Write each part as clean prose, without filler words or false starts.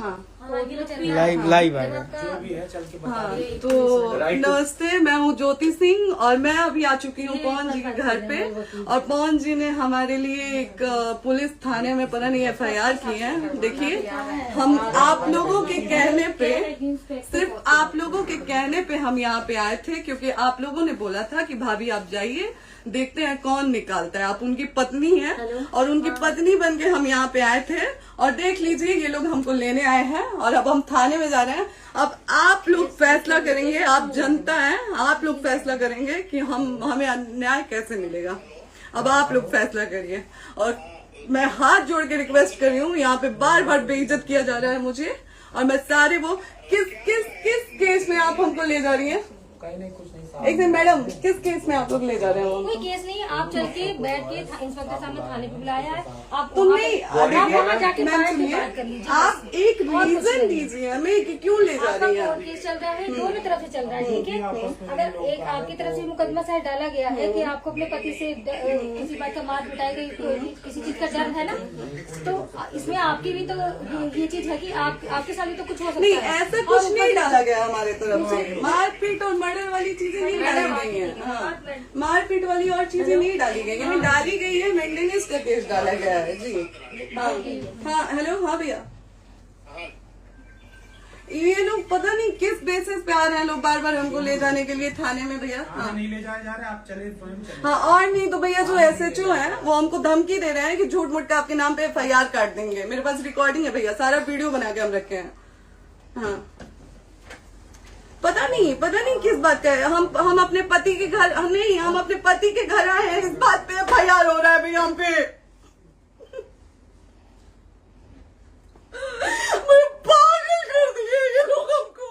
हाँ लाइव है जो भी है चल के बता हाँ, दीजिए। तो नमस्ते, मैं हूँ ज्योति सिंह और मैं अभी आ चुकी हूँ पवन जी के घर पे। और पवन जी ने हमारे लिए एक पुलिस थाने में पता नहीं FIR की है। देखिए, हम आप लोगों के कहने पे, सिर्फ आप लोगों के कहने पे हम यहाँ पे आए थे, क्योंकि आप लोगों ने बोला था कि भाभी आप जाइए, देखते हैं कौन निकालता है। आप उनकी पत्नी हैं और उनकी पत्नी बन के हम यहाँ पे आए थे। और देख लीजिए, ये लोग हमको लेने आए हैं और अब हम थाने में जा रहे हैं। अब आप लोग फैसला करेंगे, आप जनता हैं, आप लोग फैसला करेंगे कि हमें न्याय कैसे मिलेगा। अब आप लोग फैसला करिए। और मैं हाथ जोड़ के रिक्वेस्ट कर रही हूँ, यहाँ पे बार बार बेइज्जत किया जा रहा है मुझे। और मैं सारे वो किस केस में आप हमको ले जा रही हैं? कहीं नहीं, कुछ नहीं। एक दिन मैडम, किस केस में आप लोग ले जा रहे हो? कोई केस नहीं है, आप चल के बैठ के इंस्पेक्टर साहब ने थाने पे बुलाया है। आप तुम नहीं, वहाँ जाके मैम बात सुनिए, कर लीजिए। आप एक रीजन दीजिए हमें कि क्यों ले जा रही आपका हैं। कोर्ट केस चल रहा है, दोनों तरफ से चल रहा है, ठीक है। अगर एक आपकी तरफ से मुकदमा शायद डाला गया है कि आपको अपने पति से किसी बात का मार पिटाई गई, किसी चीज का डर है ना, तो इसमें आपकी भी तो ये चीज है कि आपके साथ भी तो कुछ हो सकता नहीं, है। ऐसा कुछ नहीं डाला गया हमारे तरफ से। मारपीट और मर्डर वाली चीजें नहीं डाली गई हैं। हाँ, मारपीट वाली और चीजें नहीं डाली गई हैं। डाली गई है मेंटेनेंस का केस डाला गया है जी। हाँ हेलो, हाँ भैया, ये लोग पता नहीं किस बेसिस पे आ रहे हैं लोग बार बार हमको ले जाने के लिए थाने में भैया। हाँ नहीं ले जाए जा रहे, आप चले स्वयं चले। हाँ, और नहीं तो भैया जो SHO है वो हमको धमकी दे रहे हैं कि झूठ मूठ का आपके नाम पे FIR काट देंगे। मेरे पास रिकॉर्डिंग है भैया, सारा वीडियो बना के हम रखे हैं। हाँ, पता नहीं किस बात का है। हम अपने पति के घर, हम अपने पति के घर आए हैं, इस बात पे FIR हो रहा है भैया हम पे। मैं पागल कर दिए ये लोग हमको।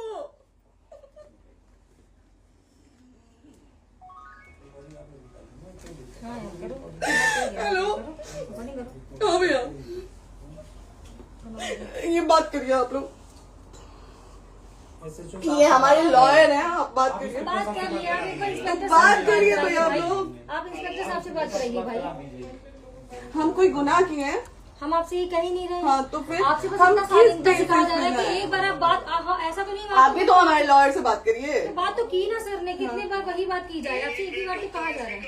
हेलो, हाँ भैया, ये बात करिए आप लोग। ये हमारे लॉयर हैं, आप बात करिए। बात कर लिया, आप एक बार इंस्पेक्टर बात करिए भैया आप लोग। आप इंस्पेक्टर साहब से बात करेंगे भाई। हम कोई गुनाह किए हैं? हम आपसे ये कह ही नहीं रहे। हाँ, तो फिर आपसे बस हम इतना किस साथ से कहा जा रहा है बेसिस कि पे एक बार आप बात ऐसा तो नहीं आप भी तो हमारे लॉयर से बात करिए। बात तो की ना सर ने, कितने बार वही बात की जाए, आपसे एक ही बार तो कहा जा रहा है।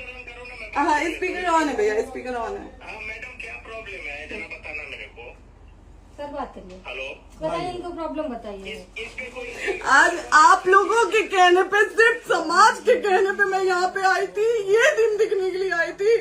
हाँ, स्पीकर ऑन है भैया, स्पीकर ऑन है। मैडम क्या प्रॉब्लम है जरा बताना मेरे को। सर बात करिए, हेलो, बताइए इनको प्रॉब्लम बताइए। इसके कोई आज आप लोगों के कहने पे, सिर्फ समाज के कहने पे मैं यहाँ पे आई थी, ये दिन दिखने के लिए आई थी।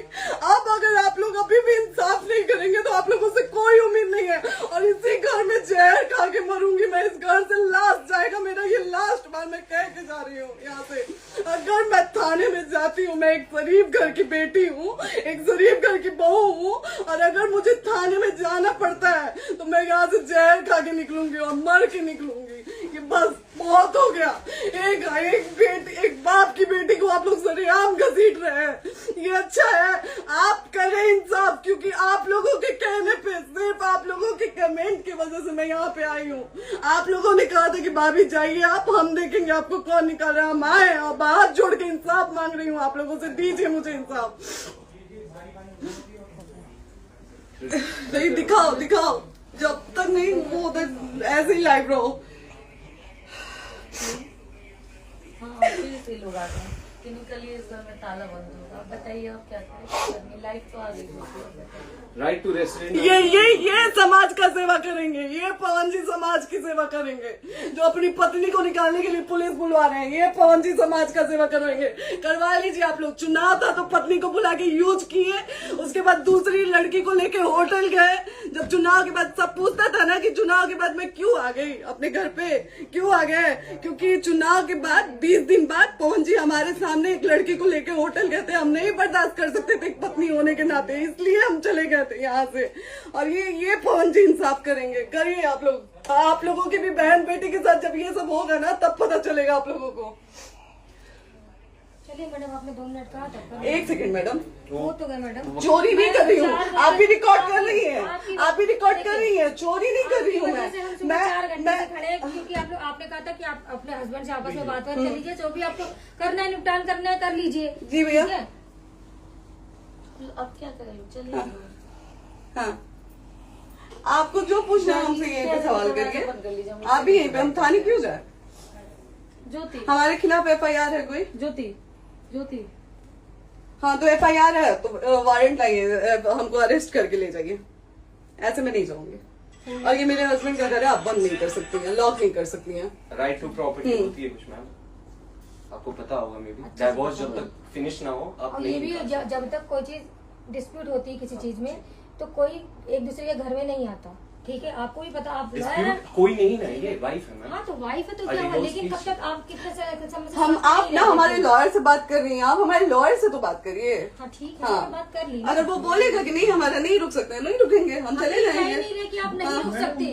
अब अगर आप लोग अभी भी इंसाफ नहीं करेंगे तो आप लोगों से कोई उम्मीद नहीं है। और इसी घर में जहर खा के मरूंगी मैं। इस घर से लास्ट जाएगा मेरा, ये लास्ट बार मैं कह के जा रही हूँ यहाँ से। अगर मैं थाने में जाती हूँ, मैं एक शरीफ घर की बेटी हूँ, एक शरीफ घर की बहू हूँ, और अगर मुझे थाने में जाना पड़ता है तो मैं यहाँ से जहर खा के निकलूंगी और मर के निकलूंगी। ये बस बहुत हो गया। एक बाप की बेटी को आप लोग सरेआम घसीट रहे हैं। ये अच्छा है, आप करें इंसाफ, क्योंकि आप लोगों के कहने पे, सिर्फ आप लोगों के कमेंट की वजह से मैं यहाँ पे आई हूँ। आप लोगों ने कहा था कि भाभी जाइए आप, हम देखेंगे आपको कौन निकाल रहा है। हम आए और हाथ जोड़ के इंसाफ मांग रही हूँ आप लोगों से, दीजिए मुझे इंसाफ। नहीं, दिखाओ, जब तक नहीं वो तक ऐसे ही लाइव रहो। हाँ, फिर से लोग आ गए कि निकलिए, इस घर में ताला बंद होगा। आप बताइए आप क्या करें, लाइफ तो आ गई। Right to restaurant. ये समाज का सेवा करेंगे, ये पवन जी समाज की सेवा करेंगे। जो अपनी पत्नी को निकालने के लिए पुलिस बुलवा रहे हैं, ये पवन जी समाज का सेवा करेंगे। करवा लीजिए आप लोग। चुनाव था तो पत्नी को बुला के यूज किए, उसके बाद दूसरी लड़की को लेके होटल गए। जब चुनाव के बाद सब पूछता था ना कि चुनाव के बाद मैं क्यों आ गई अपने घर पे, क्यों आ गए, क्योंकि चुनाव के बाद 20 दिन बाद पवन जी हमारे सामने एक लड़की को लेके होटल गए थे। हम नहीं बर्दाश्त कर सकते थे पत्नी होने के नाते, इसलिए हम चले गए थे यहाँ से। और ये पवन जी इंसाफ करेंगे। करिए आप लोग। आप लोगों की भी बहन बेटी के साथ जब ये सब होगा ना, तब पता चलेगा आप लोगों को। चलिए मैडम, आपने 2 मिनट कहा था। एक सेकंड मैडम, हो तो गया मैडम। चोरी नहीं कर रही हूँ, आप भी रिकॉर्ड कर रही हैं, आप भी रिकॉर्ड कर रही हैं। चोरी नहीं कर रही हूँ मैं। 4 घंटे से खड़े हैं क्योंकि आपने कहा था कि आप अपने हस्बैंड से आपस में बात कर लीजिए, जो भी आपको करना है, निपटान करना है, कर लीजिए। जी भैया। अब क्या करें, चलिए। हाँ, आपको जो पूछना है हमसे ये सवाल करिए। कर लीजिए। हम आप भी यहीं पे, हम थाने क्यों जाए? ज्योति, हमारे खिलाफ FIR है कोई? ज्योति, ज्योति, हाँ तो FIR है तो वारंट लाइए, हमको अरेस्ट करके ले जाइए। ऐसे मैं नहीं जाऊंगी। और ये मेरे हस्बैंड का घर है, आप बंद नहीं कर सकती हैं, लॉक नहीं कर सकती हैं। राइट टू प्रॉपर्टी होती है कुछ मैम, आपको पता होगा मे बी। डाइवोर्स जब तक फिनिश ना हो आप और ये नहीं भी निकाल सकते। जब तक कोई चीज डिस्प्यूट होती है किसी चीज में तो कोई एक दूसरे के घर में नहीं आता, ठीक है? आपको भी पता, आप Dispute कोई नहीं ना, ये वाइफ है मैम। हाँ तो वाइफ है तो और क्या हुआ, divorce लेकिन कब की- तक आप कितने समय से हम साथ आप नहीं ना रहते हमारे थे? लॉयर से बात कर रही हैं, आप हमारे लॉयर से तो बात करिए। हाँ ठीक है, हाँ। मैं बात कर ली। अगर वो बोलेगा कि नहीं हमारा नहीं रुक सकते, नहीं रुकेंगे, हम चले कह जाएंगे। नहीं रहे कि आप नहीं रुक सकते,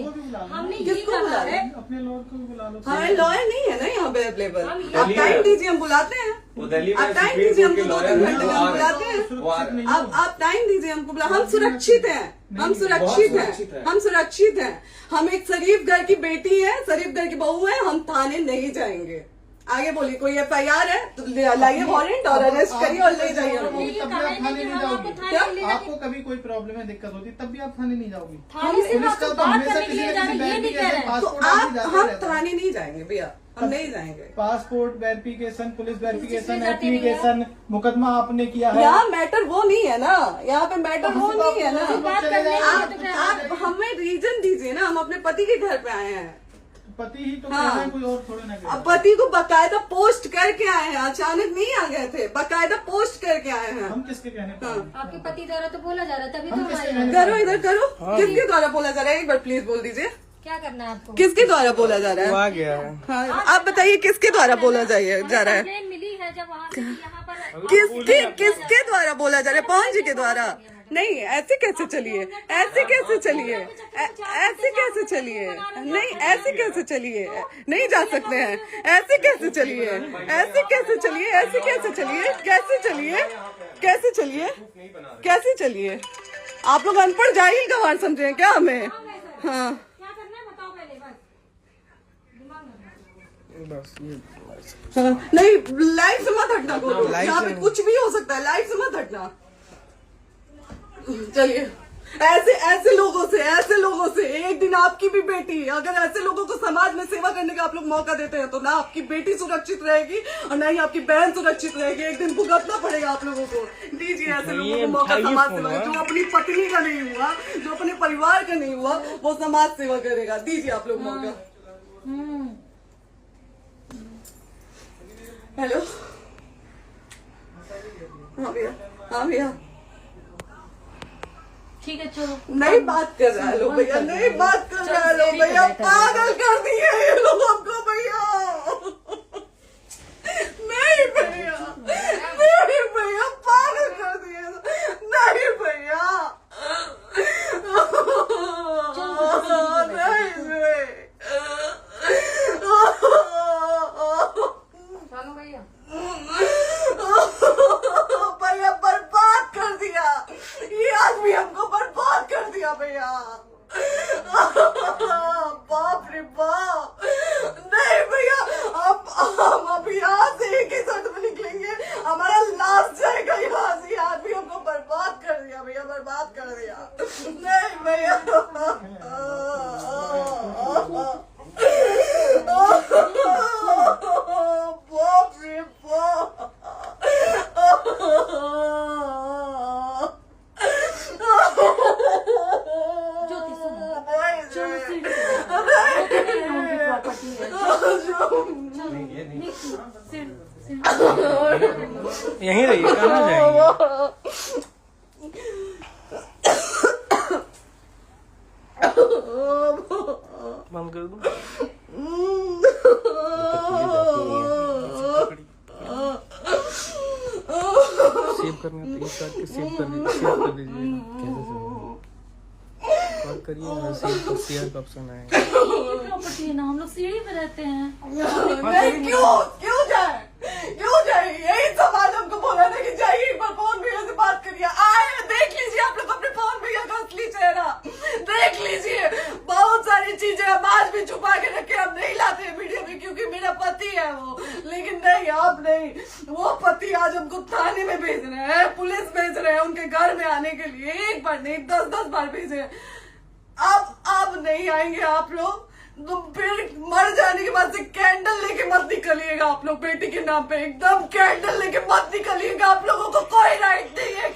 हमने ये किसको बुला कहा रहे है। हैं? अपने लॉयर को भी बुला लो। हमारे लॉयर नहीं है ना यहाँ पे अवेलेबल। हम आप दिल्ली टाइम में- दीजिए, हम बुलाते हैं। वो दिल्ली में आप टाइम सुप्रीम दीजिए कोर्ट के हमको, 2 लॉयर घंटे हैं, में वो हम आ रहे बुलाते हैं। हैं। वो आ रहे हैं। आप टाइम दीजिए हमको, हम सुरक्षित हैं, हम सुरक्षित सुरक्षित हैं, हैं। हम सुरक्षित हैं। हम एक शरीफ घर की बेटी है, शरीफ घर की बहू है, हम थाने नहीं जाएंगे। आगे बोलिए, कोई FIR है तो लाइए वारंट और अरेस्ट करिए और ले जाइए हमको। ये तब भी कहा आप है थाने कि नहीं हम आपको जाओगी। थाने में ले जाके- आपको कभी कोई प्रॉब्लम है, दिक्कत होती, तब भी आप थाने नहीं जाओगी। थाने से पुलिस का आपको तो बात हमेशा करने के किसी लिए न जाना, किसी ये नहीं कह रहे हैं। तो पासपोर्ट आदि आप जाते हम रहता है। थाने नहीं जाएंगे भैया, हम नहीं जाएंगे। पासपोर्ट वेरिफिकेशन, पुलिस वेरिफिकेशन, जाते नहीं है। एप्लीकेशन, मुकदमा आपने किया है। यहाँ मैटर वो नहीं है ना, यहाँ पे मैटर वो नहीं है ना। बात करने के लिए तो क्या- आप हमें रीजन दीजिए ना, हम अपने पति के घर पे आए हैं। पति ही तो हाँ। कह रहे हैं, कोई और थोड़े ना कह रहे अब हैं। पति को बकायदा पोस्ट करके आए हैं, अचानक नहीं आ गए थे, बकायदा पोस्ट करके आए हैं। हम किसके कहने पर हैं? आपके पति द्वारा तो बोला जा रहा है, तभी तो हम हमारे किसके यहाँ- कहने करो इधर करो, किसके द्वारा बोला जा रहा है? एक बार प्लीज बोल दीजिए, क्या करना है आपको? किसके द्वारा बोला जा रहा वो है? आ गया है। हाँ, आप बताइए किसके द्वारा बोला जा रहा है? कंप्लेन मिली है जब वहाँ से यहाँ पर किसके द्वारा बोला जा रहा है? पवन जी के द्वारा? नहीं, ऐसे कैसे चलिए, ऐसे कैसे चलिए, ऐसे कैसे चलिए, नहीं ऐसे कैसे चलिए, नहीं जा सकते हैं, ऐसे कैसे चलिए, ऐसे कैसे चलिए, ऐसे कैसे चलिए, कैसे चलिए, कैसे चलिए, कैसे चलिए? आप लोग अनपढ़ जाहिल गंवार समझे हैं क्या हमें? हाँ क्या करना है बताओ पहले, बस दिमाग में बस ये हाँ, नहीं लाइफ से मत हटना, बोलो लाइफ यहाँ पे से- कुछ भी हो सकता है, लाइफ से मत हटना। चलिए, ऐसे लोगों से एक दिन आपकी भी बेटी, अगर ऐसे लोगों को समाज में सेवा करने का आप लोग मौका देते हैं तो ना आपकी बेटी सुरक्षित रहेगी और ना ही आपकी बहन सुरक्षित रहेगी। एक दिन भुगतना पड़ेगा आप लोगों को। दीजिए ऐसे लोगों को मौका उठाइए समाज फोन, सेवा, हाँ। जो अपनी पत्नी का नहीं हुआ, जो अपने परिवार का नहीं हुआ, वो समाज सेवा करेगा। दीजिए आप लोग मौका। हेलो, हाँ भैया, हाँ भैया, ठीक है चलो। नहीं बात कर रहा है लोग भैया, नहीं बात कर रहा है लोग भैया, पागल कर दिए ये लोग हमको भैया। नहीं भैया, नहीं भैया, पागल कर दिए, नहीं भैया, नहीं चलो भैया, भैया बर्बाद कर दिया ये आदमी, हमको बर्बाद कर दिया भैया। बाप रे बाप, नहीं भैया, हम अभी यहाँ से एक ही शर्त में निकलेंगे, हमारा लास्ट जाएगा यहाँ से। ये आदमी हमको बर्बाद कर दिया भैया, बर्बाद कर दिया। नहीं भैया, बाप रे बाप, ज्योति सुनो, नहीं, चलो नहीं। सीढ़ी पे जाओ। वो तो मेरे नाम की प्रॉपर्टी है। नहीं, ये नहीं। सीढ़ी, सीढ़ी। यहीं रहिए, कहाँ जाएंगे? बंद कर दो। सेव करना तो इस काट के सेव कर दीजिए। कॉल करिए, सेव शेयर का ऑप्शन आएगा। ये प्रॉपर्टी है ना, हम लोग सीढ़ी पे रहते हैं। नहीं, क्यों जाए? यही समाज हमको बोला था कि जाइए एक बार पवन भैया से बात करिए। आए, देख लीजिए आप लोग अपने पवन भैया का असली चेहरा, देख लीजिए। बहुत सारी चीजें हम आज भी छुपा के रखे, हम नहीं लाते वीडियो में क्योंकि मेरा पति है वो, लेकिन नहीं, आप नहीं। वो पति आज हमको थाने में भेज रहे हैं, पुलिस भेज रहे हैं उनके घर में आने के लिए, एक बार नहीं 10-10 बार भेजे। अब नहीं आएंगे आप लोग, बाद से कैंडल लेके मत निकलिएगा आप लोग बेटी के नाम पे, एकदम कैंडल लेके मत निकलिएगा। आप लोगों को कोई राइट नहीं है